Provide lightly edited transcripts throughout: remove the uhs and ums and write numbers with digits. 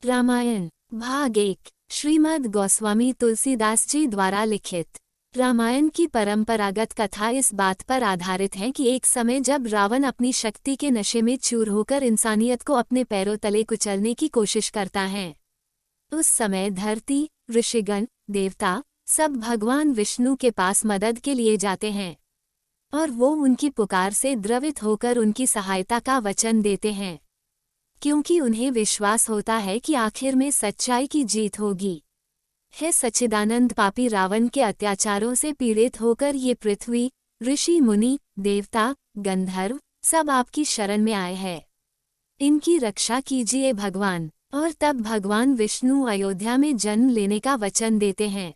रामायण भाग 1 श्रीमद् गोस्वामी तुलसीदास जी द्वारा लिखित। रामायण की परंपरागत कथा इस बात पर आधारित है कि एक समय जब रावण अपनी शक्ति के नशे में चूर होकर इंसानियत को अपने पैरों तले कुचलने की कोशिश करता है, उस समय धरती, ऋषिगण, देवता सब भगवान विष्णु के पास मदद के लिए जाते हैं और वो उनकी पुकार से द्रवित होकर उनकी सहायता का वचन देते हैं, क्योंकि उन्हें विश्वास होता है कि आखिर में सच्चाई की जीत होगी। हे सच्चिदानंद, पापी रावण के अत्याचारों से पीड़ित होकर ये पृथ्वी, ऋषि मुनि, देवता, गंधर्व सब आपकी शरण में आए हैं। इनकी रक्षा कीजिए भगवान। और तब भगवान विष्णु अयोध्या में जन्म लेने का वचन देते हैं।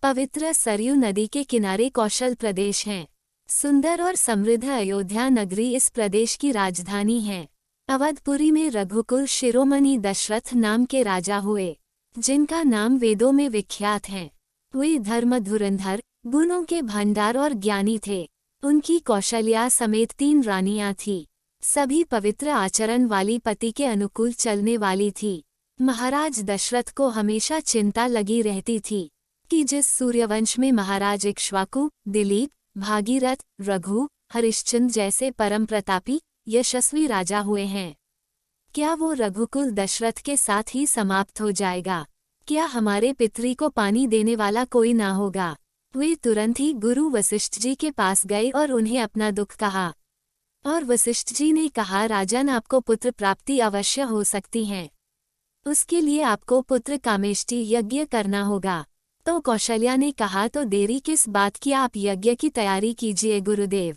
पवित्र सरयू नदी के किनारे कौशल प्रदेश है। सुंदर और समृद्ध अयोध्या नगरी इस प्रदेश की राजधानी है। अवधपुरी में रघुकुल शिरोमणि दशरथ नाम के राजा हुए, जिनका नाम वेदों में विख्यात है। वे धर्म धुरंधर, गुणों के भंडार और ज्ञानी थे। उनकी कौशल्या समेत 3 रानियां थीं। सभी पवित्र आचरण वाली, पति के अनुकूल चलने वाली थी। महाराज दशरथ को हमेशा चिंता लगी रहती थी कि जिस सूर्यवंश में महाराज इक्ष्वाकु, दिलीप, भागीरथ, रघु, हरिश्चंद्र जैसे परम प्रतापी यशस्वी राजा हुए हैं, क्या वो रघुकुल दशरथ के साथ ही समाप्त हो जाएगा? क्या हमारे पितरी को पानी देने वाला कोई ना होगा? वे तुरंत ही गुरु वशिष्ठ जी के पास गए और उन्हें अपना दुख कहा। और वशिष्ठ जी ने कहा, राजन, आपको पुत्र प्राप्ति अवश्य हो सकती है। उसके लिए आपको पुत्र कामेष्टि यज्ञ करना होगा। तो कौशल्या ने कहा, तो देरी किस बात की, आप यज्ञ की तैयारी कीजिए गुरुदेव।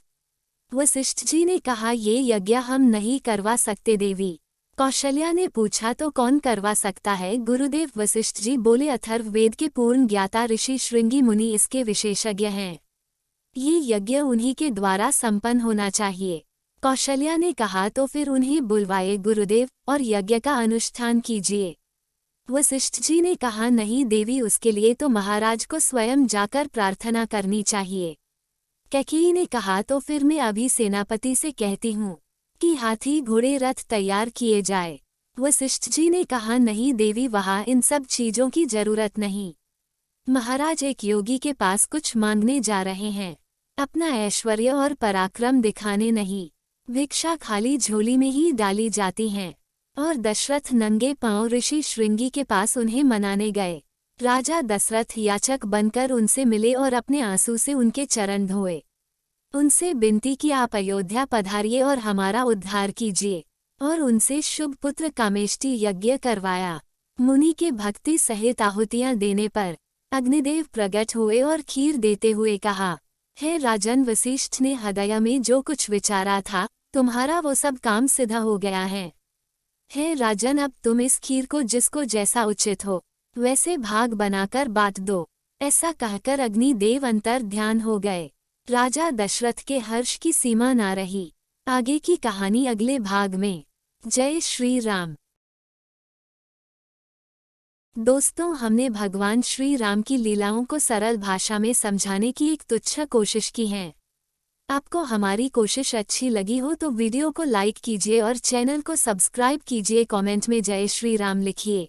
वशिष्ठ जी ने कहा, ये यज्ञ हम नहीं करवा सकते देवी। कौशल्या ने पूछा, तो कौन करवा सकता है गुरुदेव? वशिष्ठ जी बोले, अथर्ववेद के पूर्ण ज्ञाता ऋषि श्रृंगी मुनि इसके विशेषज्ञ हैं। ये यज्ञ उन्हीं के द्वारा संपन्न होना चाहिए। कौशल्या ने कहा, तो फिर उन्हें बुलवाए गुरुदेव और यज्ञ का अनुष्ठान कीजिए। वशिष्ठ जी ने कहा, नहीं देवी, उसके लिए तो महाराज को स्वयं जाकर प्रार्थना करनी चाहिए। कैकेयी ने कहा, तो फिर मैं अभी सेनापति से कहती हूँ कि हाथी घोड़े रथ तैयार किए जाए। वशिष्ठ जी ने कहा, नहीं देवी, वहाँ इन सब चीजों की जरूरत नहीं। महाराज एक योगी के पास कुछ मांगने जा रहे हैं, अपना ऐश्वर्य और पराक्रम दिखाने नहीं। भिक्षा खाली झोली में ही डाली जाती है। और दशरथ नंगे पांव ऋषि श्रृंगी के पास उन्हें मनाने गए। राजा दशरथ याचक बनकर उनसे मिले और अपने आंसू से उनके चरण धोए। उनसे विनती की, आप अयोध्या पधारिए और हमारा उद्धार कीजिए। और उनसे शुभ पुत्र कामेष्टि यज्ञ करवाया। मुनि के भक्ति सहित आहुतियां देने पर अग्निदेव प्रकट हुए और खीर देते हुए कहा, हे राजन, वशिष्ठ ने हृदय में जो कुछ विचारा था, तुम्हारा वो सब काम सिद्ध हो गया है। हे राजन, अब तुम इस खीर को जिसको जैसा उचित हो वैसे भाग बनाकर बांट दो। ऐसा कहकर अग्निदेव अंतर ध्यान हो गए। राजा दशरथ के हर्ष की सीमा ना रही। आगे की कहानी अगले भाग में। जय श्री राम। दोस्तों, हमने भगवान श्री राम की लीलाओं को सरल भाषा में समझाने की एक तुच्छ कोशिश की है। आपको हमारी कोशिश अच्छी लगी हो तो वीडियो को लाइक कीजिए और चैनल को सब्सक्राइब कीजिए। कमेंट में जय श्री राम लिखिए।